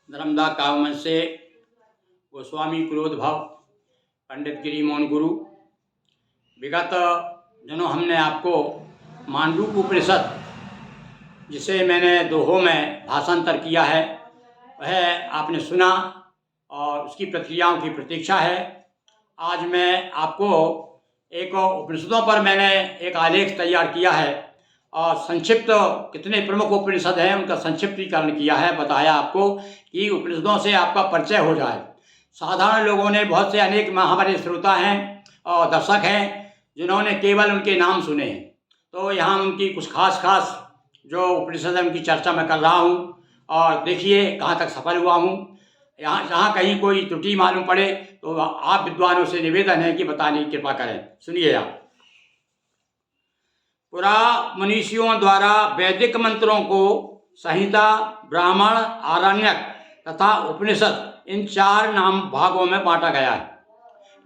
धर्मदा काव्यवंश से गोस्वामी क्रोध भाव पंडित गिरि मोहन गुरु। विगत दिनों हमने आपको मांडूक्य उपनिषद, जिसे मैंने दोहों में भाषांतर किया है, वह आपने सुना और उसकी प्रक्रियाओं की प्रतीक्षा है। आज मैं आपको एक उपनिषदों पर मैंने एक आलेख तैयार किया है और संक्षिप्त कितने प्रमुख उपनिषद हैं उनका संक्षिप्तीकरण किया है। बताया आपको कि उपनिषदों से आपका परिचय हो जाए। साधारण लोगों ने, बहुत से अनेक हमारे श्रोता हैं और दर्शक हैं जिन्होंने केवल उनके नाम सुने हैं, तो यहाँ उनकी कुछ खास जो उपनिषद है उनकी चर्चा मैं कर रहा हूँ और देखिए कहाँ तक सफल हुआ हूँ। यहाँ जहाँ कहीं कोई त्रुटि मालूम पड़े तो आप विद्वानों से निवेदन है कि बताने की कृपा करें। सुनिए आप। पुरा मनीषियों द्वारा वैदिक मंत्रों को संहिता, ब्राह्मण, आरण्यक तथा उपनिषद, इन चार नाम भागों में बांटा गया है।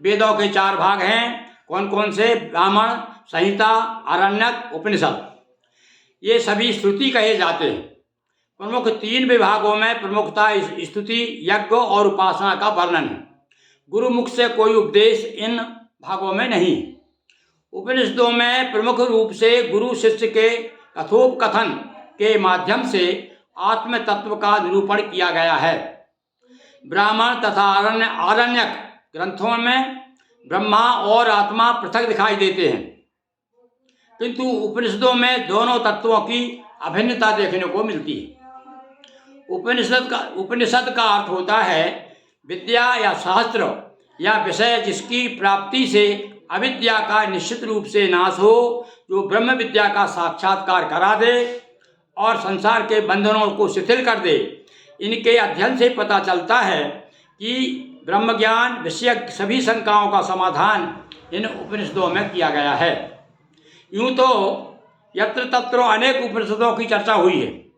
वेदों के चार भाग हैं। कौन कौन से? ब्राह्मण, संहिता, आरण्यक, उपनिषद। ये सभी श्रुति कहे जाते हैं। प्रमुख तीन विभागों में प्रमुखता स्तुति, यज्ञ और उपासना का वर्णन है। गुरुमुख से कोई उपदेश इन भागों में नहीं। उपनिषदों में प्रमुख रूप से गुरु शिष्य के कथोपकथन के माध्यम से आत्म तत्व का निरूपण किया गया है। ब्राह्मण तथा आरण्यक ग्रंथों में ब्रह्मा और आत्मा पृथक दिखाई देते हैं, किंतु उपनिषदों में दोनों तत्वों की अभिन्नता देखने को मिलती है। उपनिषद का अर्थ होता है विद्या या शास्त्र या विषय जिसकी प्राप्ति से अविद्या का निश्चित रूप से नाश हो, जो ब्रह्म विद्या का साक्षात्कार करा दे और संसार के बंधनों को शिथिल कर दे। इनके अध्ययन से पता चलता है कि ब्रह्म ज्ञान विषयक सभी शंकाओं का समाधान इन उपनिषदों में किया गया है। यूँ तो यत्र तत्र अनेक उपनिषदों की चर्चा हुई है,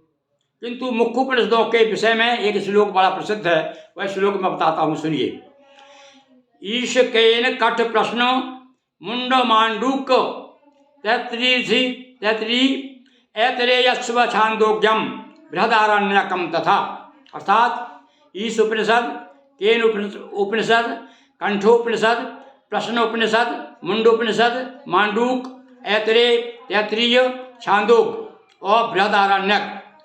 किंतु मुख्य उपनिषदों के विषय में एक श्लोक बड़ा प्रसिद्ध है। वह श्लोक मैं बताता हूँ, सुनिए। ईश केन कठ प्रश्न मुंड मांडूक तैतरी ऐतरेयस्व छांदोग्यम बृहदारण्यकम तथा। अर्थात ईश उपनिषद, केन उपनिषद, कंठोपनिषद, प्रश्नोपनिषद, मुंडोपनिषद, मांडूक, तैतरीय, छांदोग और बृहदारण्यक,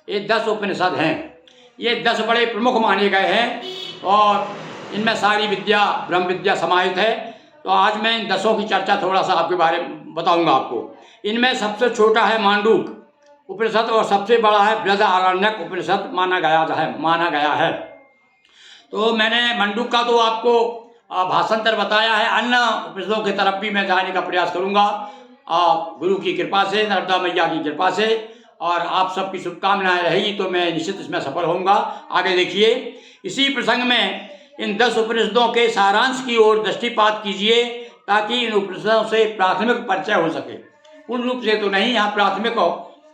ये 10 उपनिषद हैं। ये 10 बड़े प्रमुख माने गए हैं और इनमें सारी विद्या, ब्रह्म विद्या समाहित है। तो आज मैं इन 10 की चर्चा थोड़ा सा आपके बारे में बताऊंगा आपको। इनमें सबसे छोटा है मांडूक उपनिषद और सबसे बड़ा है बृहदारण्यक उपनिषद माना गया है। तो मैंने मांडूक का तो आपको भाषांतर बताया है। अन्य उपनिषदों की तरफ भी मैं जाने का प्रयास करूंगा गुरु की कृपा से, नर्मदा मैया की कृपा से, और आप सबकी शुभकामनाएं रहेगी तो मैं निश्चित इसमें सफल होऊंगा। आगे देखिए। इसी प्रसंग में इन 10 उपनिषदों के सारांश की ओर दृष्टिपात कीजिए ताकि इन उपनिषदों से प्राथमिक परिचय हो सके। पूर्ण रूप से तो नहीं, यहाँ प्राथमिक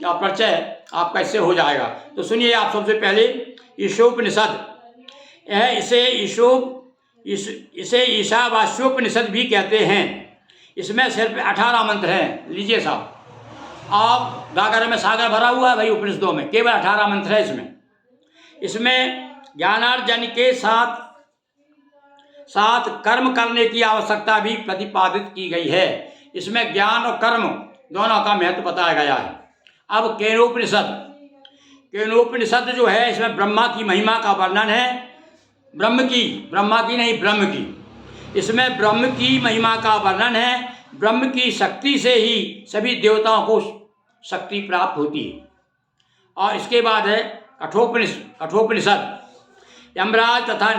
परिचय आपका इससे हो जाएगा। तो सुनिए आप। सबसे पहले ईशोपनिषद, इसे ईशावास्योपनिषद भी कहते हैं। इसमें सिर्फ 18 मंत्र हैं। लीजिए साहब, आप गागर में सागर भरा हुआ है भाई। उपनिषदों में केवल 18 मंत्र है। इसमें ज्ञानार्जन के साथ कर्म करने की आवश्यकता भी प्रतिपादित की गई है। इसमें ज्ञान और कर्म दोनों का महत्व बताया गया है। अब केनोपनिषद जो है, इसमें ब्रह्मा की महिमा का वर्णन है। ब्रह्मा की नहीं, ब्रह्म की। इसमें ब्रह्म की महिमा का वर्णन है। ब्रह्म की शक्ति से ही सभी देवताओं को शक्ति प्राप्त होती है। और इसके बाद है कठोपनिषद। यमराज तथा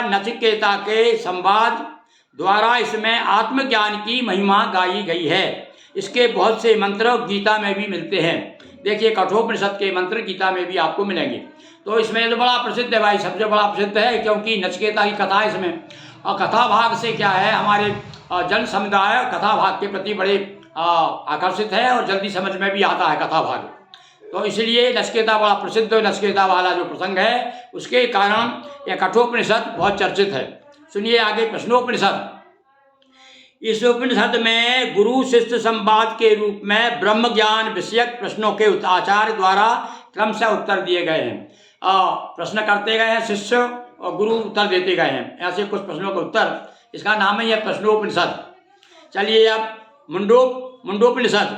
नचिकेता के संवाद द्वारा इसमें आत्मज्ञान की महिमा गाई गई है। इसके बहुत से मंत्र गीता में भी मिलते हैं। देखिए, कठोपनिषद के मंत्र गीता में भी आपको मिलेंगे। तो इसमें तो बड़ा प्रसिद्ध है भाई, सबसे बड़ा प्रसिद्ध है, क्योंकि नचिकेता की कथा है इसमें। और कथा भाग से क्या है, हमारे जन समुदाय कथा भाग के प्रति बड़े आकर्षित है और जल्दी समझ में भी आता है कथा भाग। तो इसलिए नचिकेता बड़ा प्रसिद्ध, नचिकेता वाला जो प्रसंग है उसके कारण यह कठोपनिषद बहुत चर्चित है। सुनिए आगे। प्रश्नोपनिषद। इस उपनिषद में गुरु शिष्य संवाद के रूप में ब्रह्म ज्ञान विषयक प्रश्नों के आचार्य द्वारा क्रम से उत्तर दिए गए हैं। प्रश्न करते गए हैं शिष्य और गुरु उत्तर देते गए हैं, ऐसे कुछ प्रश्नों का उत्तर, इसका नाम है यह प्रश्नोपनिषद। चलिए अब मुंडोपनिषद,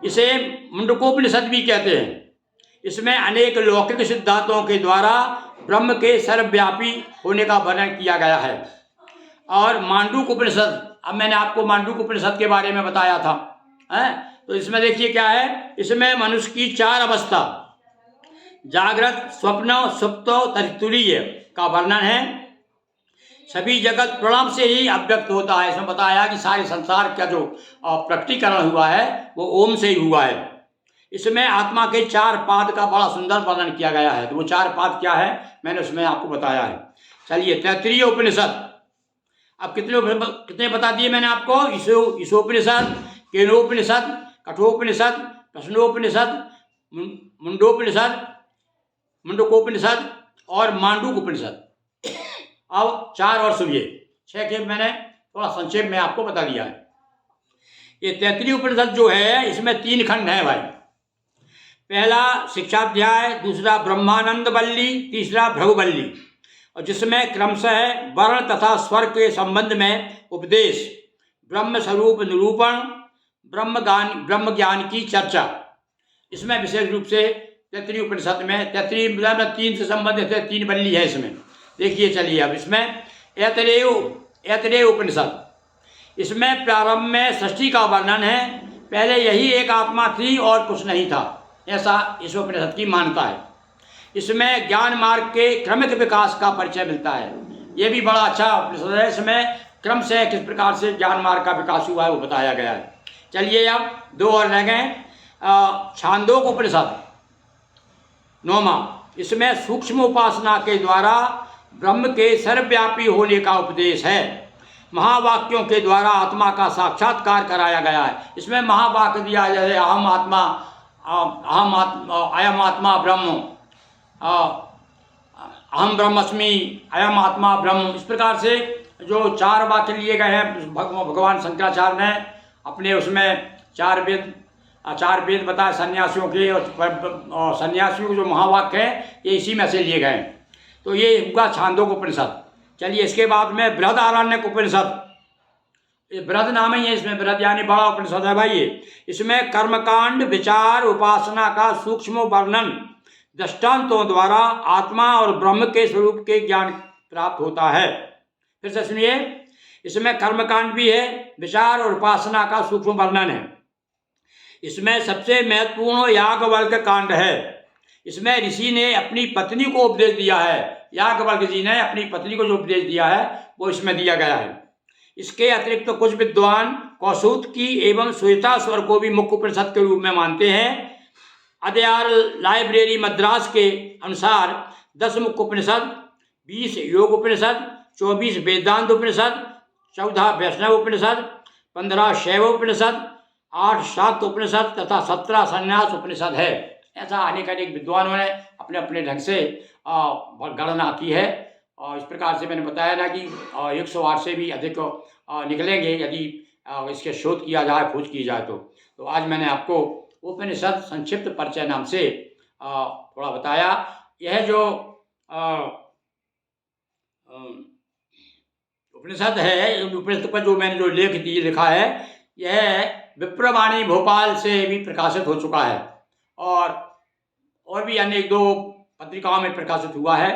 इसे मुंडकोपनिषद भी कहते हैं। इसमें अनेक लौकिक सिद्धांतों के द्वारा ब्रह्म के सर्वव्यापी होने का वर्णन किया गया है। और मांडूक उपनिषद, अब मैंने आपको मांडूक उपनिषद के बारे में बताया था, तो इसमें देखिए क्या है, इसमें मनुष्य की 4 अवस्था, जागृत, स्वप्न, सुप्तो, तुरीय का वर्णन है। सभी जगत प्रणव से ही अव्यक्त होता है। इसमें बताया कि सारे संसार का जो प्रकटीकरण हुआ है वो ओम से ही हुआ है। इसमें आत्मा के 4 पाद का बड़ा सुंदर वर्णन किया गया है। तो वो 4 पाद क्या है मैंने उसमें आपको बताया है। चलिए तैत्तिरीय उपनिषद, अब कितने बता दिए मैंने आपको, ईशोपनिषद, केनोपनिषद, कठोपनिषद, प्रश्नोपनिषद, मुंडकोपनिषद और मांडूक उपनिषद। अब 4 और सुनिए, 6 के मैंने थोड़ा संक्षेप में आपको बता दिया है। ये तैत्तिरीय उपनिषद जो है इसमें 3 खंड हैं भाई। पहला शिक्षाध्याय, दूसरा ब्रह्मानंद वल्ली, तीसरा भृगुवल्ली, और जिसमें क्रमशः वर्ण तथा स्वर के संबंध में उपदेश, ब्रह्म स्वरूप निरूपण, ब्रह्म ज्ञान की चर्चा। इसमें विशेष रूप से तैत्तिरीय उपनिषद में 3 से संबंधित है, 3 वल्ली है इसमें। देखिए चलिए अब इसमें ऐतरेय उपनिषद, इसमें प्रारंभ में सृष्टि का वर्णन है। पहले यही एक आत्मा थी और कुछ नहीं था, ऐसा इस उपनिषद की मान्यता है। इसमें ज्ञान मार्ग के क्रमिक विकास का परिचय मिलता है। ये भी बड़ा अच्छा उपनिषद है, इसमें क्रम से किस प्रकार से ज्ञान मार्ग का विकास हुआ है वो बताया गया है। चलिए अब 2 और रह गए। छांदोक उपनिषद 9वां, इसमें सूक्ष्म उपासना के द्वारा ब्रह्म के सर्वव्यापी होने का उपदेश है। महावाक्यों के द्वारा आत्मा का साक्षात्कार कराया गया है। इसमें महावाक्य दिया जैसे अहम आत्मा, अयम आत्मा ब्रह्म, अहम ब्रह्मस्मि, अयम आत्मा ब्रह्म, इस प्रकार से जो 4 वाक्य लिए गए हैं भगवान शंकराचार्य ने अपने उसमें 4 वेद बताए सन्यासियों के, और सन्यासियों के जो महावाक्य हैं ये इसी में से लिए गए हैं। तो ये हुआ छांदोक उपनिषद। चलिए इसके बाद में बृहदारण्यक उपनिषद, ये बृहद नाम ही है, इसमें बृहद यानी बड़ा उपनिषद है भाई ये। इसमें कर्मकांड, विचार, उपासना का सूक्ष्म वर्णन दृष्टांतों द्वारा आत्मा और ब्रह्म के स्वरूप के ज्ञान प्राप्त होता है। फिर से सुनिए, इसमें कर्मकांड भी है, विचार और उपासना का सूक्ष्म वर्णन है। इसमें सबसे महत्वपूर्ण याज्ञवल्क्य कांड है। इसमें ऋषि ने अपनी पत्नी को उपदेश दिया है, याज्ञवल्क्य जी ने अपनी पत्नी को जो उपदेश दिया है वो इसमें दिया गया है। इसके अतिरिक्त तो कुछ विद्वान कौसुतकी एवं श्वेताश्वर को भी मुख्य उपनिषद के रूप में मानते हैं। अदयार लाइब्रेरी मद्रास के अनुसार 10 मुख्य उपनिषद, 20 योग उपनिषद, 24 वेदांत उपनिषद, 14 वैष्णव उपनिषद, 15 शैव उपनिषद, 8 शाक्त उपनिषद तथा 17 संन्यास उपनिषद है। ऐसा अनेक विद्वानों ने अपने अपने ढंग से गणना की है। और इस प्रकार से मैंने बताया ना कि 108 से भी अधिक निकलेंगे यदि इसके शोध किया जाए, खोज की जाए। तो आज मैंने आपको उपनिषद संक्षिप्त परिचय नाम से थोड़ा बताया। यह जो उपनिषद है, उपनिषद पर जो मैंने जो लिखा है यह विप्रवाणी भोपाल से भी प्रकाशित हो चुका है और भी अन्य 2 पत्रिकाओं में प्रकाशित हुआ है।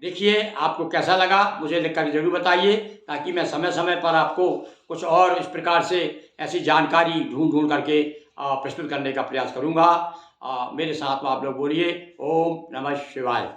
देखिए आपको कैसा लगा मुझे लिखकर जरूर बताइए, ताकि मैं समय समय पर आपको कुछ और इस प्रकार से ऐसी जानकारी ढूंढ करके प्रस्तुत करने का प्रयास करूंगा। मेरे साथ में आप लोग बोलिए ओम नमः शिवाय।